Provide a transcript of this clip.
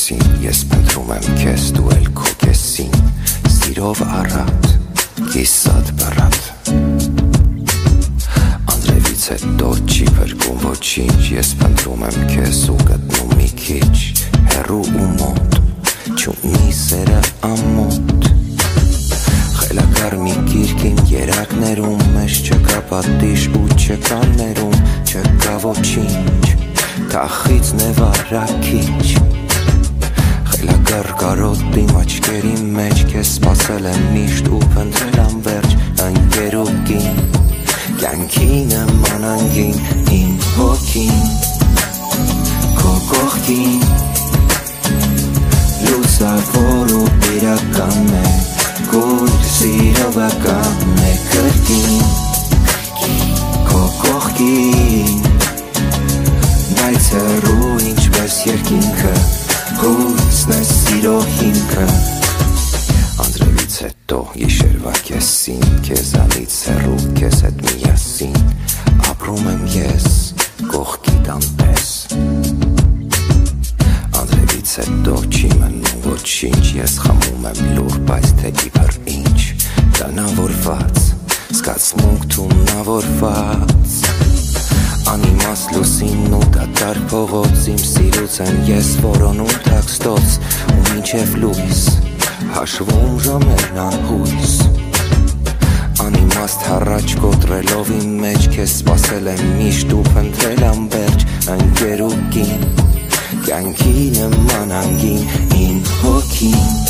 կեսին, ես փնտրում եմ քեզ, դու էլ քո կեսին, սիրով առատ, կիսատ բռատ։ Անձրևից հետո չի փրկում ոչինչ, ես փնտրում եմ քեզ ու գտնում մի քիչ, հեռու ու մոտ, չունի սերը ամոթ։ Խելագար մի գիրք իմ երակներում, մեզ չկա պատիժ ու չկա ներում, չկա ոչինչ, թախից նևարակիչ։ Խելագար կարոտ իմ աչքերի մեջ, քեզ սպասել եմ միշտ ու փնտրել անվերջ, ընկեր ու կին, կյանքի նման անգին, իմ հոգին, քո կողքին, լուսավոր ու իրական է, գույր սիրողական է կրկին, քո կողքին, բայց հեռու ինչպես երկինքը, հույսն է սիրո հիմքը։ Անձրևից հետո գիշերվա կեսին, քեզանից հեռու քեզ հետ միասին, ապրում եմ ես կողքիդ անպես։ Անձրևից հետո չի մնում ոչինչ, ես խմում եմ լուր, բայց թե իբր ինչ, տնավորված, զգացմունք թունավորված, անիմաստ լուսին ու դատարկ փողոց, իմ սիրուց եմ ես որոնում թաքստոց, ու մինչև լույս հաշվում ժամերն անհույս։ Անիմաստ հառաջ կոտրելով իմ մեջ, քեզ սպասել եմ միշտ ու փնտրել անվերջ, ընկեր ու կին, կյանքի նման անգին, իմ հոգին,